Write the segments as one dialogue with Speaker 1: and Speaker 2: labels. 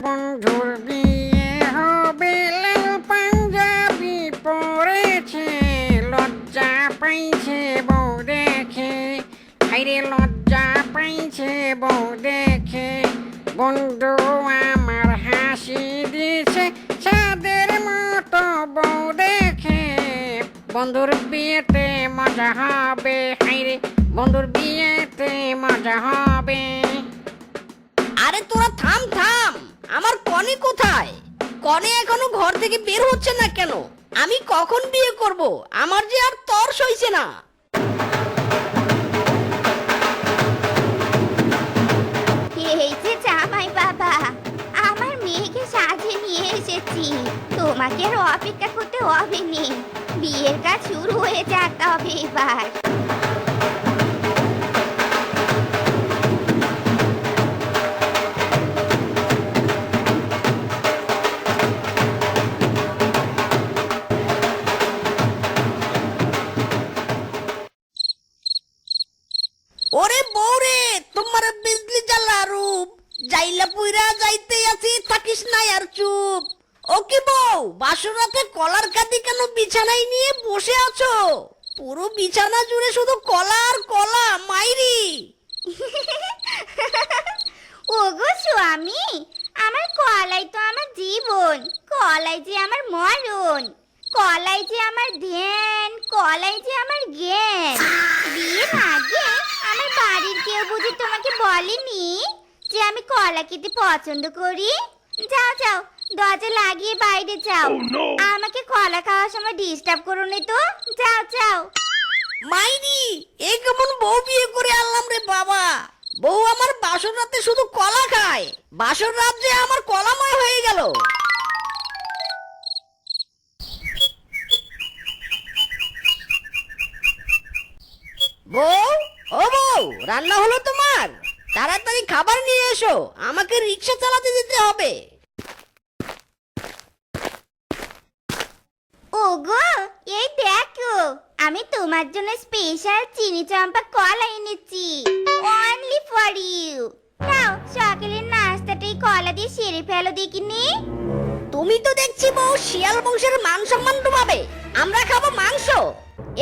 Speaker 1: বন্ধুর বিয়ে হবে, লাল পাঞ্জাবি পরেছে, লজ্জা পাইছে বউ দেখে, হায়রে লজ্জা পাইছে বউ দেখে। বন্ধু আমার হাসি দিছে, চাঁদের মতো বউ দেখে। বন্ধুর বিয়েতে মজা হবে, হায়রে বন্ধুর বিয়েতে মজা হবে।
Speaker 2: আরে তোরা থাম থাম, আমার কনে কোথায়? কনে এখনো ঘর থেকে বের হচ্ছে না কেন? আমি কখন বিয়ে করব? আমার যে আর তর সইছে না।
Speaker 3: এই যে জামাই বাবা, আমার মেয়েকে সাজিয়ে নিয়ে এসেছি। তোমাকে আর অপেক্ষা করতে হবে নি, বিয়ের কাজ শুরু হয়ে যাক তবে এবার।
Speaker 2: ওরে বউরে, তোমার বিজলি জ্বালা রূপ, যাইলা পুইরা যাইতে আছি, থাকিস না আর চুপ। ও কি বউ, বাসরাতে কলার কাঁদি কেন বিছানায় নিয়ে বসে আছো? পুরো বিছানা জুড়ে শুধু কলা আর কলা, মাইরি।
Speaker 3: ওগো স্বামী, আমার কলাই তো আমার জীবন, কলাই যে আমার মরণ, কলাই যে আমার ধ্যান, কলাই যে আমার জ্ঞান। বিয়ের আগে আমার বাড়ির কেউ বুঝি তোমাকে বলেনি যে আমি কলা খেতে পছন্দ করি? যাও যাও, দরজা লাগিয়ে বাইরে যাও। আমাকে কলা খাওয়ার সময় ডিস্টার্ব করো নি তো। যাও যাও।
Speaker 2: মাইরি, এ কেমন বউ বিয়ে করে আনলাম রে বাবা। বউ আমার বাসর রাতে শুধু কলা খায়, বাসর রাত যে আমার কলাময় হয়ে গেল। বউ, ও বউ, রান্না হলো তোমার? তাড়াতাড়ি খাবার নিয়ে এসো, আমাকে রিক্সা চালাতে যেতে হবে।
Speaker 3: ওগো, এই দেখো, আমি তোমার জন্য স্পেশাল চিনি চম্পা কলা এনেছি, অনলি ফর ইউ। নাও, সকালের নাস্তাটাই কলা দিয়ে সেরে ফেলো দেখিনি।
Speaker 2: তুমি তো দেখছি বউ শিয়াল বংশের মান সম্মান ডুবাবে। আমরা খাবো মাংস,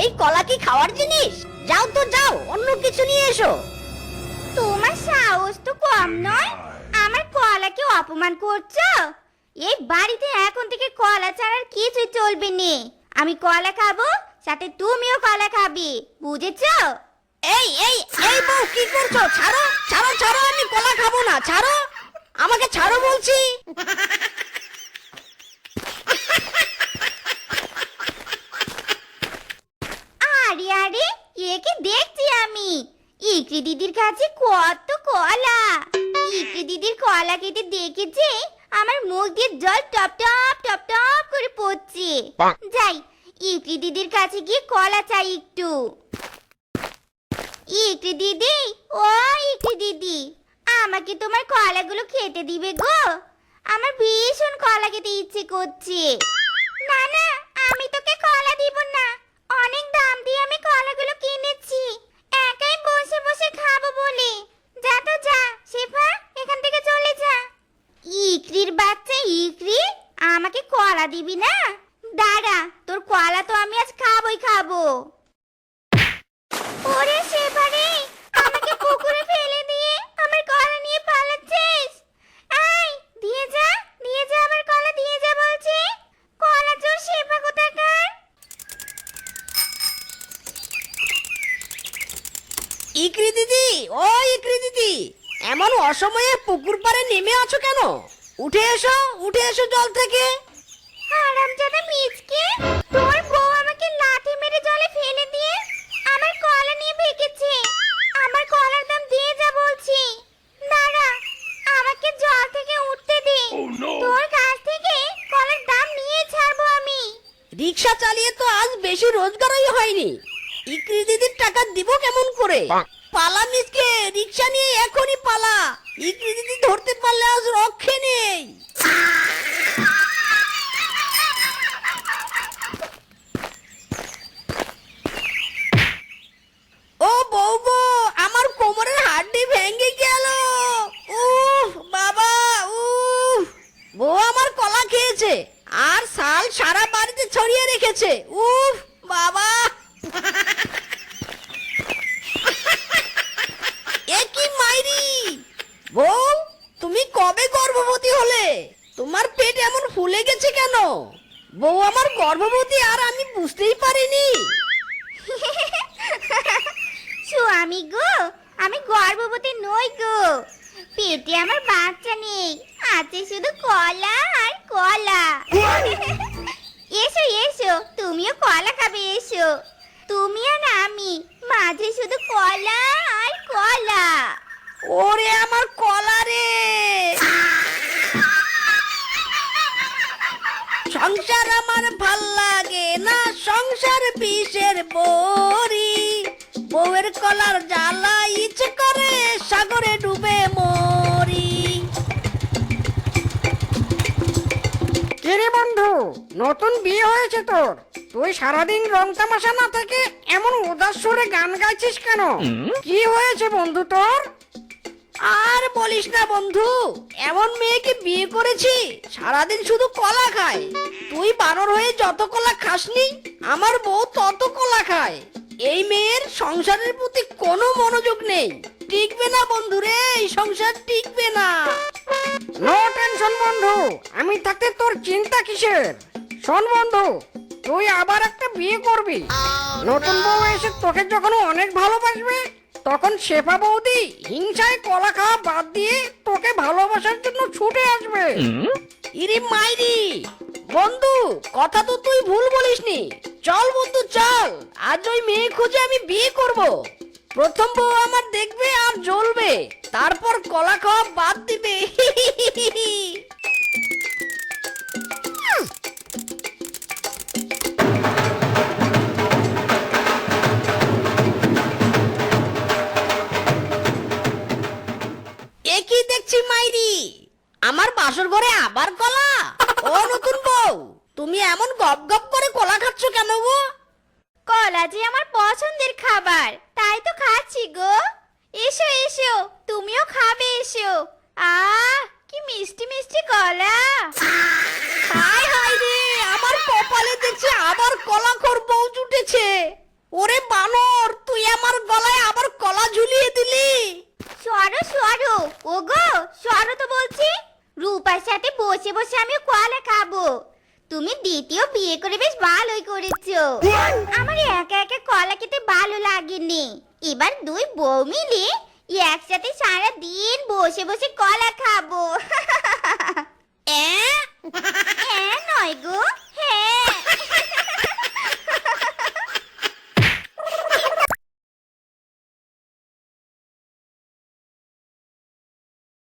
Speaker 2: এই কলা কি খাওয়ার জিনিস? যাও তো যাও, অন্য কিছু নিয়ে এসো।
Speaker 3: তোমার সাহস তো কম নয়, আমার কলাকে অপমান করছো। এই বাড়িতে এখন থেকে কলা ছাড়ার কিছুই চলবে না। আমি কলা খাবো, সাথে তুমিও কলা খাবে, বুঝেছো?
Speaker 2: এই এই এই বউ, কি করছো? ছাড়ো ছাড়ো ছাড়ো, আমি কলা খাবো না, ছাড়ো আমাকে, ছাড়ো বলছি।
Speaker 3: আরে আরে, একে দেখছি আমি। ইকরি দিদির কাছে কত কলা। ইকরি দিদির কলা খেতে দেখেছে, আমার মুখ দিয়ে জল টপ টপ টপ টপ করে পড়ছে। যাই, ইকরি দিদির কাছে গিয়ে কলা চাই একটু। ইকরি দিদি, ও ইকরি দিদি, আমাকে তোমার কলাগুলো খেতে দিবে গো? আমার ভীষণ কলা খেতে ইচ্ছে করছে। না না, আমি তোকে কলা দিব না, অনেক দাম দিয়ে আমি কলাগুলো কিনেছি, একাই বসে বসে খাবো বলে। যা তো যা, শেফা, এখান থেকে চলে যা। ইকরির বাচ্চা ইকরি, আমাকে কলা দিবি না? দাঁড়া, তোর কলা তো আমি আজ খাবোই খাবো। ওরে শেফা রে, আমাকে পুকুরে ফেলে দিয়ে আমার কলা নিয়ে পালাচ্ছিস? এই, দিয়ে যা, দিয়ে যা, আমার কলা দিয়ে যা বলছি। কলা চোর শেফা কোথাকার।
Speaker 2: ইকরি দিদি, ও ইকরি দিদি, এমন অসময়ে পুকুর পাড়ে নেমে আছো কেন? উঠে এসো, উঠে এসো জল থেকে।
Speaker 3: হারামজাদা মিচকে, তোর বউ আমাকে লাথি মেরে জলে ফেলে দিয়ে আমার কলা নিয়ে ভেগেছে। আমার কলার দাম দিয়ে যা বলছি। দাঁড়া, আমাকে জল থেকে উঠতে দে। তোর কাছ থেকে কলার দাম নিয়ে ছাড়বো আমি।
Speaker 2: রিক্সা চালিয়ে তো আজ বেশি রোজগারই হয়নি, ইকরি দিদির টাকা দিব কেমন করে? পালা মিসকে, রিক্সা নিয়ে এখনই পালা, ইকরি দিদি ধরতে পারলে আজ রক্ষে নেই। ও বউ গো, আমার কোমরের হাড্ডি ভেঙে গেল। উহ বাবা, উহ। রেখেছে আর শাল সারা বাড়িতে ছড়িয়ে রেখেছে। উফ বাবা, এ কি মাইরি! বউ, তুমি কবে গর্ভবতী হলে? তোমার পেট এমন ফুলে গেছে কেন? বউ আমার গর্ভবতী আর আমি বুঝতেই পারিনি।
Speaker 3: স্বামী গো, আমি গর্ভবতী নই গো। পেটে আমার বাচ্চা নেই, আছে শুধু কলা আর কলা। এসো এসো, তুমিও কলা খাবে, এসো। তুমি আর আমি, মাঝে শুধু কলা আর কলা।
Speaker 2: ওরে আমার কলা রে! সংসার আমার ভাল লাগে না, সংসার বিষের বড়ি। বউয়ের কলার জ্বালা ইচ্ছে করে সাগরে ডুবে মরি।
Speaker 1: কিরে বন্ধু, নতুন বিয়ে হয়েছে তোর, তুই সারাদিন রং তামাশা না থেকে এমন উদাস সুরে গান গাইছিস কেন? কি হয়েছে বন্ধু তোর?
Speaker 2: আর বলিস না বন্ধু, এমন মেয়েকে বিয়ে করেছি সারাদিন শুধু কলা খায়। তুই বানর হয়ে যত কলা খাসনি, আমার বউ তত কলা খায়। এই মেয়ের সংসারের প্রতি কোনো মনোযোগ নেই। টিকবে না বন্ধু রে, এই সংসার টিকবে না।
Speaker 1: নো টেনশন বন্ধু, আমি থাকতে তোর চিন্তা কিসের? শোন বন্ধু, তুই আবার একটা বিয়ে করবি। নতুন বউ এসে তোকে যখন অনেক ভালোবাসবে, তখন শেফা বৌদি হিংসায় কলা খাওয়া বাদ দিয়ে তোকে ভালোবাসার জন্য ছুটে আসবে।
Speaker 2: ইরে মাইরি! বন্ধু, কথা তো তুই ভুল বলিসনি। চল বন্ধু চল, আজ ওই মেয়ে খুঁজে আমি বিয়ে করব। প্রথম বউ আমার দেখবে আর জ্বলবে, তারপর কলা খাওয়া বাদ দিবে। এ কি দেখছি মাইরি, আমার বাসর ঘরে আবার কলা? ও নতুন বউ, তুমি এমন গপ গপ করে কলা খাচ্ছ কেন গো?
Speaker 3: কলা যে আমার পছন্দের খাবার, তাই তো খাচ্ছি গো। এসো এসো, তুমিও খাবে, এসো। আহ, কি মিষ্টি মিষ্টি কলা।
Speaker 2: হায় হায় রে, আমার কপালে দেখছি আবার কলা খোর বউ জুটেছে। ওরে বানর, তুই আমার গলায় আবার কলা ঝুলিয়ে দিলি।
Speaker 3: সরো সরো, ওগো সরো তো বলছি। রূপার সাথে বসে বসে আমি কলা খাবো। তুমি দ্বিতীয় বিয়ে করে বেশ ভালোই করেছো। আমার একা একা কলা খেতে ভালো লাগেনি। এবার দুই বউ মিলে একসাথে সারা দিন বসে বসে কলা খাবো। হ্যাঁ নয় গো,